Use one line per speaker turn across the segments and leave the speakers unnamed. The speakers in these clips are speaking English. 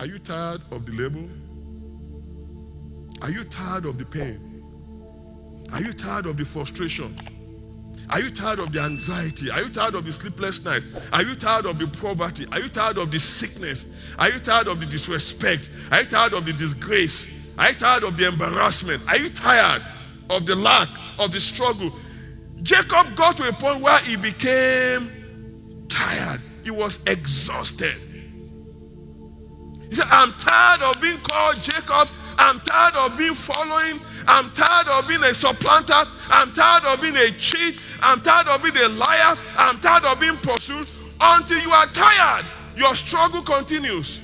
Are you tired of the label? Are you tired of the pain? Are you tired of the frustration? Are you tired of the anxiety? Are you tired of the sleepless night? Are you tired of the poverty? Are you tired of the sickness? Are you tired of the disrespect? Are you tired of the disgrace? Are you tired of the embarrassment? Are you tired of the lack, of the struggle? Jacob got to a point where he became tired. He was exhausted. He said, I'm tired of being called Jacob. I'm tired of being following. I'm tired of being a supplanter. I'm tired of being a cheat. I'm tired of being a liar. I'm tired of being pursued. Until you are tired, your struggle continues.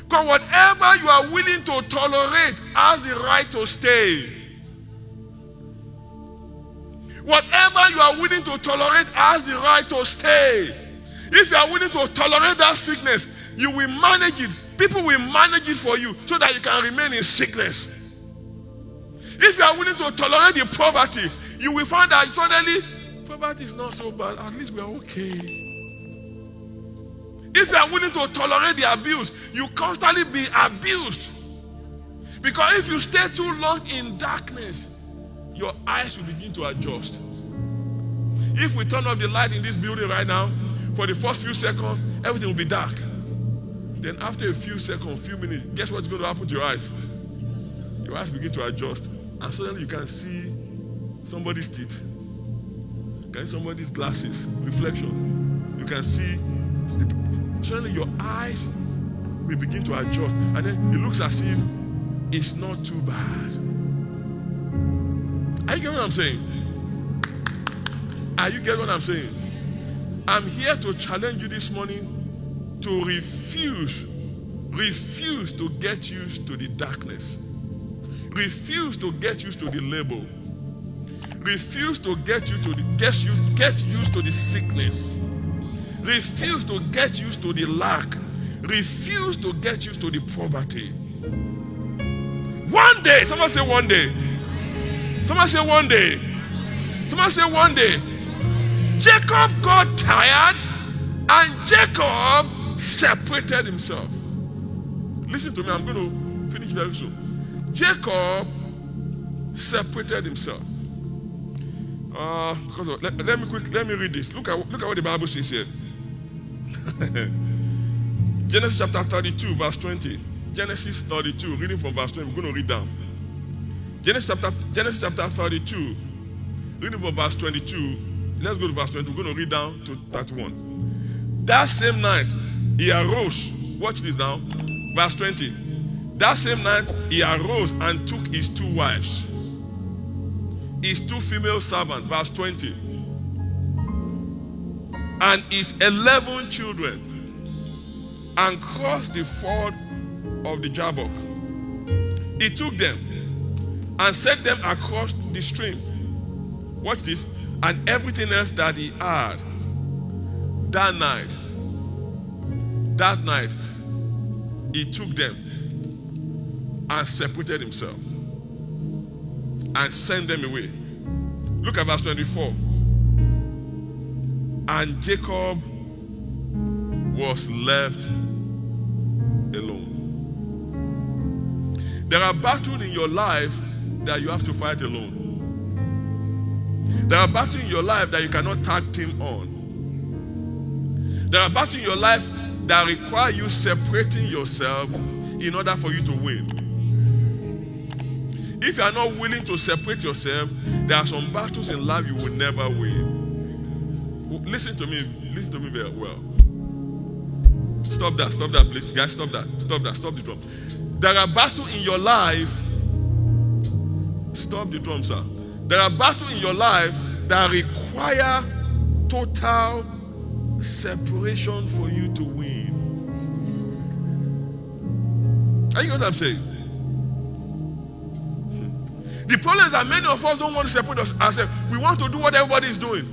Because whatever you are willing to tolerate has the right to stay. Whatever you are willing to tolerate has the right to stay. If you are willing to tolerate that sickness, you will manage it. People will manage it for you so that you can remain in sickness. If you are willing to tolerate the poverty, you will find that suddenly poverty is not so bad. At least we are okay. If you are willing to tolerate the abuse, you constantly be abused. Because if you stay too long in darkness, your eyes will begin to adjust. If we turn off the light in this building right now, for the first few seconds, everything will be dark. Then after a few seconds, few minutes, guess what's going to happen to your eyes? Your eyes begin to adjust. And suddenly you can see somebody's teeth. You can see somebody's glasses, reflection. You can see, suddenly your eyes will begin to adjust. And then it looks as if it's not too bad. Are you getting what I'm saying? Are you getting what I'm saying? I'm here to challenge you this morning to refuse to get used to the darkness. Refuse to get used to the label. Refuse to get used to the sickness. Refuse to get used to the lack. Refuse to get used to the poverty. One day, someone say one day. Someone say one day. Someone say one day. Jacob got tired and Jacob separated himself. Listen to me, I'm going to finish very soon. Jacob separated himself. Let me read this. Look at what the Bible says here. Genesis chapter 32, verse 20. Genesis 32, reading from verse 20. We're going to read down. Genesis chapter 32, reading from verse 22. Let's go to verse 20. We're going to read down to 31. That same night, he arose. Watch this now. Verse 20. That same night, he arose and took his 2 wives, his 2 female servants. Verse 20. And his 11 children, and crossed the ford of the Jabbok. He took them and set them across the stream. Watch this. And everything else that he had that night, he took them and separated himself and sent them away. Look at verse 24. And Jacob was left alone. There are battles in your life that you have to fight alone. There are battles in your life that you cannot tag team on. There are battles in your life that require you separating yourself in order for you to win. If you are not willing to separate yourself, there are some battles in life you will never win. Listen to me very well. Stop that, please. Guys, stop the drum. There are battles in your life. Stop the drum, sir. There are battles in your life that require total separation for you to win. Are you know what I'm saying? The problem is that many of us don't want to separate ourselves. We want to do what everybody is doing.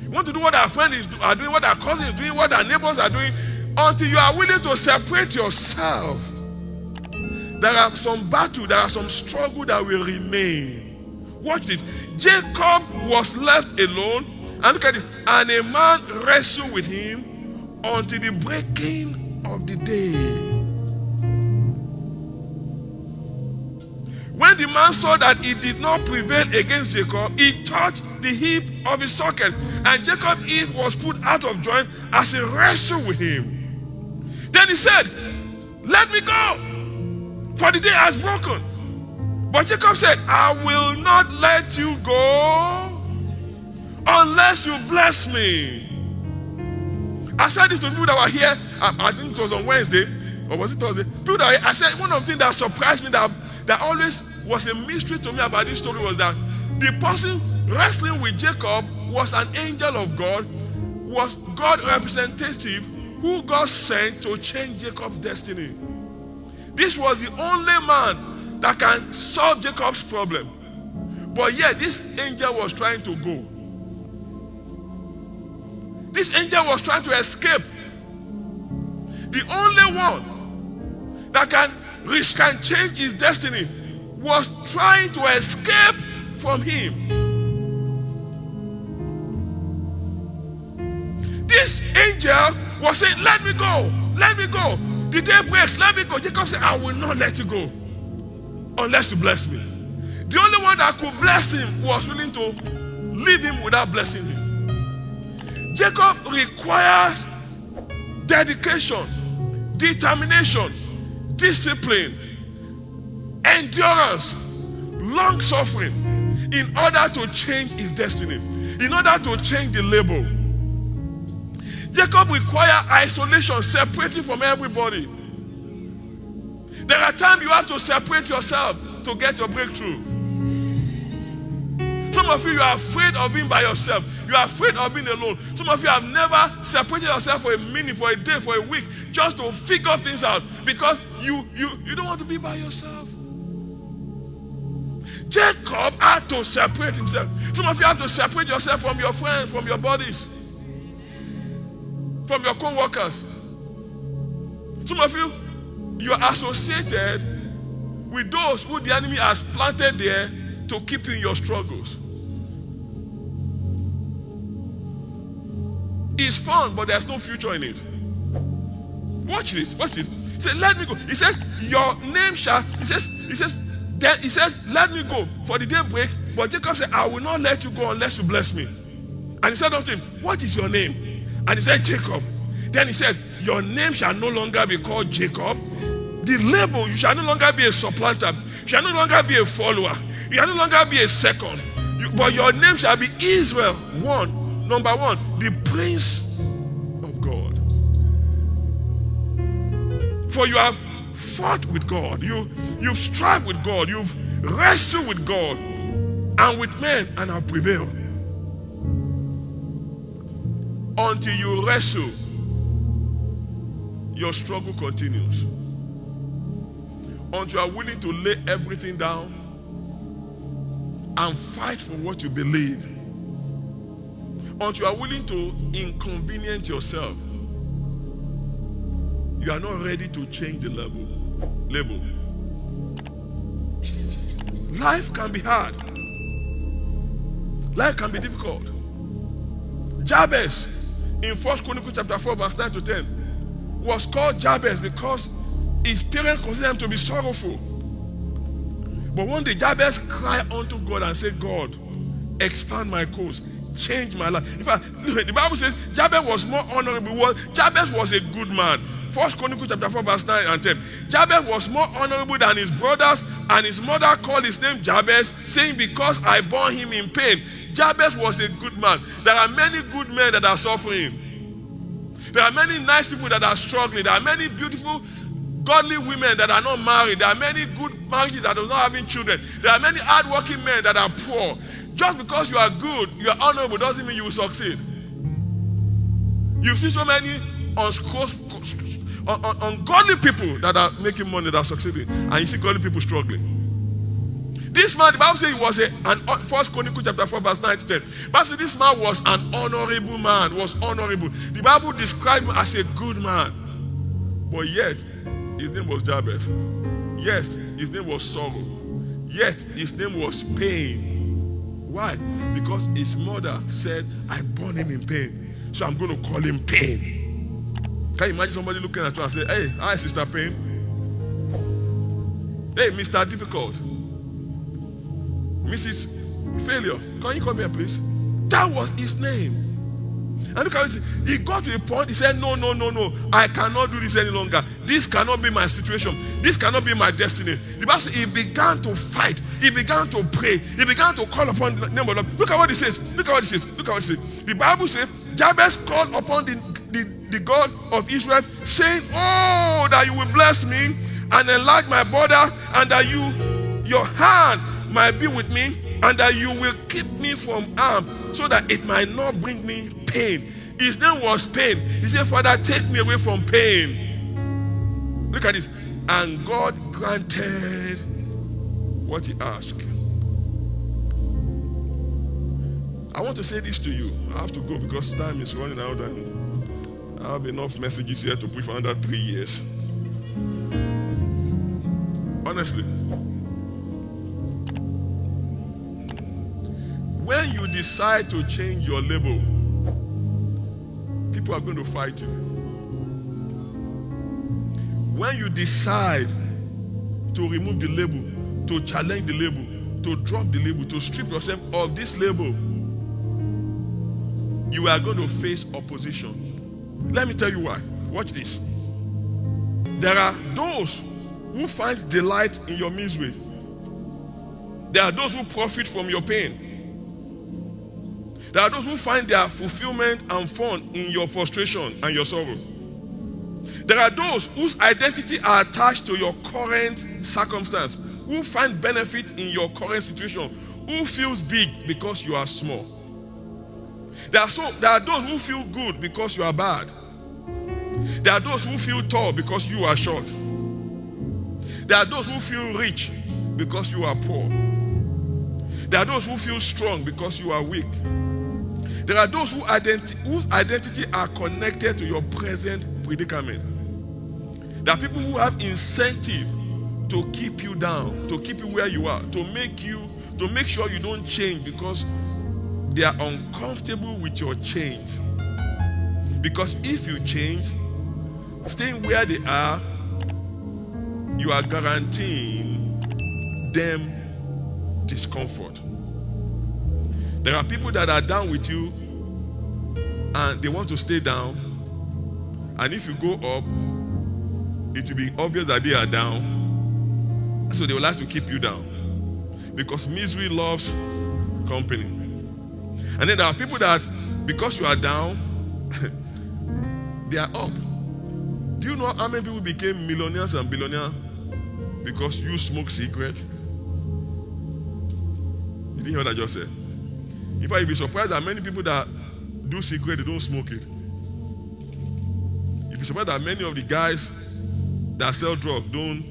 We want to do what our friends are doing, what our cousins are doing, what our neighbors are doing. Until you are willing to separate yourself, there are some battle, there are some struggle that will remain. Watch this. Jacob was left alone, and look at it. And a man wrestled with him until the breaking of the day. When the man saw that it did not prevail against Jacob, he touched the hip of his socket, and Jacob's hip was put out of joint as he wrestled with him. Then he said, "Let me go, for the day has broken." But Jacob said, "I will not let you go unless you bless me." I said this to people that were here, I think it was on Wednesday, or was it Thursday? People that were here, I said one of the things that surprised me, that always was a mystery to me about this story, was that the person wrestling with Jacob was an angel of God, was God's representative, who God sent to change Jacob's destiny. This was the only man that can solve Jacob's problem. But yet this angel was trying to go. This angel was trying to escape. The only one that can change his destiny was trying to escape from him. This angel was saying, "Let me go, let me go. The day breaks, let me go." Jacob said, "I will not let you go unless you bless me." The only one that could bless him was willing to leave him without blessing him. Jacob required dedication, determination, discipline, endurance, long suffering in order to change his destiny, in order to change the label. Jacob required isolation, separating from everybody. There are times you have to separate yourself to get your breakthrough. Some of you are afraid of being by yourself. You are afraid of being alone. Some of you have never separated yourself for a minute, for a day, for a week, just to figure things out, because you don't want to be by yourself. Jacob had to separate himself. Some of you have to separate yourself from your friends, from your buddies, from your co-workers. Some of you, you are associated with those who the enemy has planted there to keep you in your struggles. It's fun, but there's no future in it. Watch this, watch this. He said, "Let me go." He said, "Your name shall," he says, "Let me go, for the day break." But Jacob said, "I will not let you go unless you bless me." And he said unto him, "What is your name?" And he said, "Jacob." Then he said, "Your name shall no longer be called Jacob. The label, you shall no longer be a supplanter. You shall no longer be a follower. You shall no longer be a second. But your name shall be Israel." Number one, the Prince of God. For you have fought with God. You've strived with God. You've wrestled with God and with men and have prevailed. Until you wrestle, your struggle continues. Until you are willing to lay everything down and fight for what you believe. Until you are willing to inconvenience yourself, you are not ready to change the label. Life can be hard. Life can be difficult. Jabez, in 1 Chronicles chapter 4, verse 9 to 10, was called Jabez because his parents considered him to be sorrowful. But one day Jabez cried unto God and said, "God, expand my course, change my life." In fact, the Bible says Jabez was more honorable. Jabez was a good man. 1 Chronicles chapter 4, verse 9 and 10. Jabez was more honorable than his brothers, and his mother called his name Jabez, saying, "Because I bore him in pain." Jabez was a good man. There are many good men that are suffering. There are many nice people that are struggling. There are many beautiful, godly women that are not married. There are many good marriages that are not having children. There are many hardworking men that are poor. Just because you are good, you are honorable, doesn't mean you will succeed. You see so many ungodly people that are making money, that are succeeding, and you see godly people struggling. This man, the Bible says he was 1 Chronicles chapter 4, verse 9 to 10. The Bible says this man was an honorable man, was honorable. The Bible described him as a good man. But yet, his name was Jabez. Yes, his name was sorrow. Yet, his name was pain. Why? Because his mother said, "I born him in pain, so I'm going to call him Pain." Can you imagine somebody looking at you and say, "Hey, hi, Sister Pain. Hey, Mr. Difficult. Mrs. Failure. Can you come here, please? That was his name. And look at it. He got to a point, he said, no. I cannot do this any longer. This cannot be my situation. This cannot be my destiny. The Bible says he began to fight. He began to pray. He began to call upon the name of the Lord. Look at what it says. Look at what it says. Look at what it says. The Bible says, Jabez called upon the God of Israel, saying, oh, that you will bless me and enlarge my border, and that your hand might be with me, and that you will keep me from harm, so that it might not bring me pain. His name was pain. He said, Father, take me away from pain. Look at this. And God granted what he asked. I want to say this to you. I have to go because time is running out and I have enough messages here to preach for another 3 years. Honestly. When you decide to change your label, people are going to fight you. When you decide to remove the label, to challenge the label, to drop the label, to strip yourself of this label, you are going to face opposition. Let me tell you why. Watch this. There are those who find delight in your misery. There are those who profit from your pain. There are those who find their fulfillment and fun in your frustration and your sorrow. There are those whose identity are attached to your current circumstance, who find benefit in your current situation, who feels big because you are small. There are those who feel good because you are bad. There are those who feel tall because you are short. There are those who feel rich because you are poor. There are those who feel strong because you are weak. There are those whose identity are connected to your present predicament. There are people who have incentive to keep you down, to keep you where you are, to make sure you don't change because they are uncomfortable with your change. Because if you change, staying where they are, you are guaranteeing them discomfort. There are people that are down with you and they want to stay down, and if you go up, it will be obvious that they are down, so they would like to keep you down because misery loves company. And then there are people that, because you are down, they are up. Do you know how many people became millionaires and billionaires because you smoke cigarette? You didn't hear what I just said? In fact, you'll be surprised that many people that do cigarette, they don't smoke it. You'll be surprised that many of the guys that sell drugs don't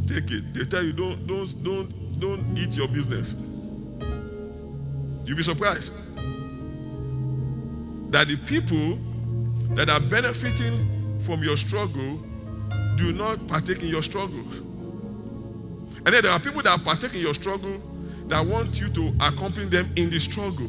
take it. They tell you don't eat your business. You'll be surprised that the people that are benefiting from your struggle do not partake in your struggle. And then there are people that partake in your struggle that want you to accompany them in the struggle.